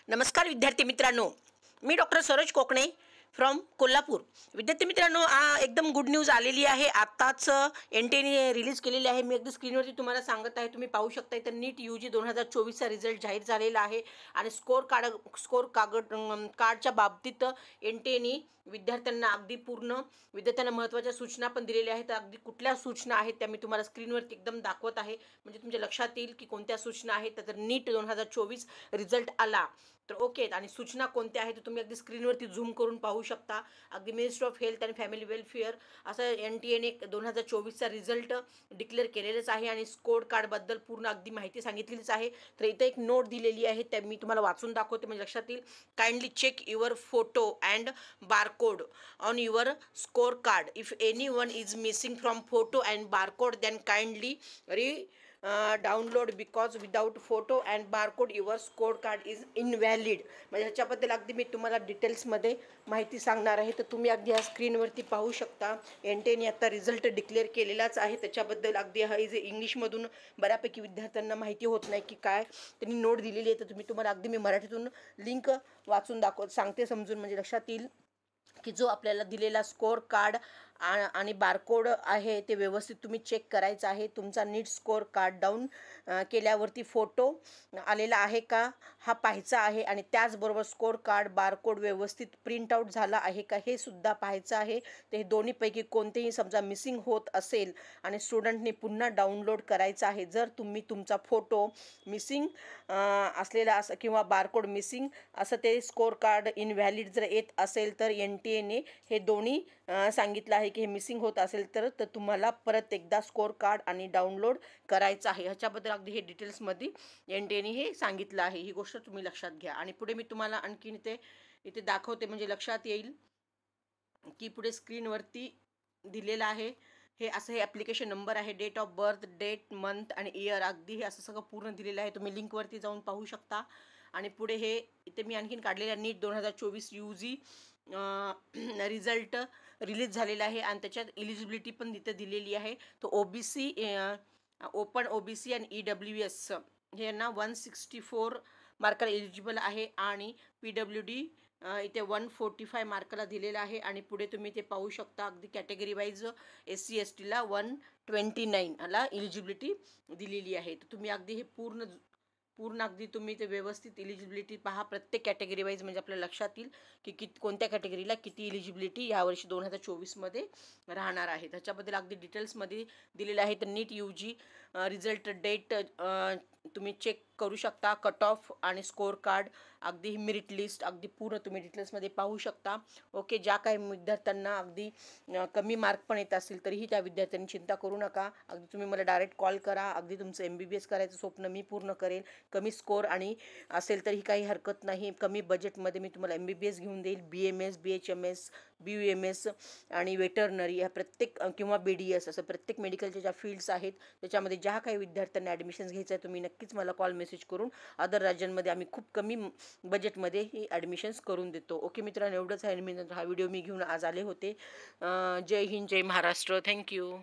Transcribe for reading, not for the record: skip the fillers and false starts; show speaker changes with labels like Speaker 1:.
Speaker 1: नमस्कार विद्यार्थी मित्रांनो, मी डॉक्टर सरोज कोकणे फ्रॉम कोल्हापूर। विद्यार्थी मित्रांनो, एकदम गुड न्यूज आलेली आहे। आत्ताच एनटीएने रिलीज केलेली आहे। मी अगदी स्क्रीनवरती तुम्हाला सांगत आहे, तुम्ही पाहू शकता। इथं नीट यूजी 2024चा रिझल्ट जाहीर झालेला आहे आणि स्कोर कार्डच्या बाबतीत एनटीएने विद्यार्थ्यांना विद्यार्थ्यांना महत्त्वाच्या सूचना पण दिलेल्या आहेत। अगदी कुठल्या सूचना आहेत त्या मी तुम्हाला स्क्रीनवरती एकदम दाखवत आहे, म्हणजे तुमच्या लक्षात येईल की कोणत्या सूचना आहेत। तर नीट 2024 रिझल्ट आला तर ओके, आणि सूचना कोणत्या आहेत तुम्ही अगदी स्क्रीनवरती झूम करून पाहू शकता। अगदी ministry of health and family welfare असं एनटीएने 2024चा रिझल्ट डिक्लेअर केलेलाच आहे आणि स्कोर कार्डबद्दल पूर्ण अगदी माहिती सांगितलेलीच आहे। तर इथे एक नोट दिलेली आहे, त्या मी तुम्हाला वाचून दाखवते म्हणजे लक्षात येईल। Kindly check your photo and barcode on your score card. If anyone is missing from photo and barcode, then kindly download, because without photo and barcode your scorecard is invalid. म्हणजे ह्याच्याबद्दल अगदी मी तुम्हाला डिटेल्समध्ये माहिती सांगणार आहे। तर तुम्ही अगदी ह्या स्क्रीनवरती पाहू शकता। एनटीएने आता रिझल्ट डिक्लेअर केलेलाच आहे, त्याच्याबद्दल अगदी हा जे इंग्लिशमधून बऱ्यापैकी विद्यार्थ्यांना माहिती होत नाही की काय त्यांनी नोट दिलेली आहे। तर तुम्हाला अगदी मी मराठीतून लिंक वाचून सांगते समजून, म्हणजे लक्षात येईल की जो आपल्याला दिलेला स्कोर कार्ड आणि बारकोड आहे ते व्यवस्थित तुम्ही चेक करायचं आहे। तुमचा नीट स्कोर कार्ड डाऊन केल्यावरती फोटो आलेला आहे का हा पाहायचा आहे, आणि त्याचबरोबर स्कोर कार्ड बारकोड व्यवस्थित प्रिंट आऊट झाला आहे का हे सुद्धा पाहायचं आहे। तर हे दोन्हीपैकी कोणतेही समजा मिसिंग होत असेल आणि स्टुडंटने पुन्हा डाउनलोड करायचं आहे। जर तुम्ही तुमचा फोटो मिसिंग असलेला असं किंवा बारकोड मिसिंग असं ते स्कोर कार्ड इनव्हॅलिड जर येत असेल तर एनटीएने हे दोन्ही सांगितलं आहे की हे मिसिंग होत असेल तर तुम्हाला परत एकदा स्कोर कार्ड आणि डाउनलोड करायचं आहे। ह्याच्याबद्दल अगदी हे डिटेल्समध्ये एनटीएने हे सांगितलं आहे, ही गोष्ट तुम्ही लक्षात घ्या। आणि पुढे मी तुम्हाला आणखीन इथे दाखवते म्हणजे लक्षात येईल की पुढे स्क्रीनवरती दिलेलं आहे हे असं हे ॲप्लिकेशन नंबर आहे, date of birth, date, month आणि इयर, अगदी हे असं सगळं पूर्ण दिलेलं आहे। तुम्ही लिंकवरती जाऊन पाहू शकता। आणि पुढे हे इथे मी आणखीन काढलेल्या नीट 2024 यूजी रिझल्ट रिलीज झालेला आहे आणि त्याच्यात एलिजिबिलिटी पण इथे दिलेली आहे। तो ओबीसी, ओपन ओबीसी आणि EWS हे ना 164 मार्काला एलिजिबल आहे आणि PWD इथे 145 मार्काला दिलेला आहे। आणि पुढे तुम्ही ते पाहू शकता अगदी कॅटेगरी वाईज SC STला 129 ला एलिजिबिलिटी दिलेली आहे। तर तुम्ही अगदी हे पूर्ण अगदी तुम्ही ते व्यवस्थित एलिजिबिलिटी पहा प्रत्येक कॅटेगरी वाईज, म्हणजे आपल्याला लक्षात येईल की कोणत्या कॅटेगरीला किती एलिजिबिलिटी यावर्षी 2024मध्ये राहणार आहे। त्याच्याबद्दल अगदी डिटेल्समध्ये दिलेलं आहे। तर नीट यूजी रिझल्ट डेट तुम्ही चेक करू शकता, कट ऑफ आणि स्कोर कार्ड, अगदी मेरिट लिस्ट अगदी पूर्ण तुम्ही डिटेल्समध्ये पाहू शकता। ओके, ज्या काही विद्यार्थ्यांना अगदी कमी मार्क पण येत असतील तरीही त्या विद्यार्थ्यांनी चिंता करू नका। अगदी तुम्ही मला डायरेक्ट कॉल करा, अगदी तुमचं MBBS करायचं स्वप्न मी पूर्ण करेन। कमी स्कोर आणि असेल तरीही काही हरकत नाही, कमी बजेटमध्ये मी तुम्हाला MBBS घेऊन देईल। BMS, BHMS, BUMS आणि वेटरनरी ह्या प्रत्येक किंवा BDS असं प्रत्येक मेडिकलच्या ज्या फील्ड्स आहेत त्याच्यामध्ये ज्या काही विद्यार्थ्यांना ॲडमिशन्स घ्यायचं आहे तुम्ही नक्कीच मला कॉल मेसेज करून, अदर राज्यांमध्ये आम्ही खूप कमी बजेटमध्ये ही ॲडमिशन्स करून देतो। ओके मित्रांनो, एवढंच आहे। हा व्हिडिओ मी घेऊन आज आले होते। जय हिंद, जय महाराष्ट्र, थँक्यू।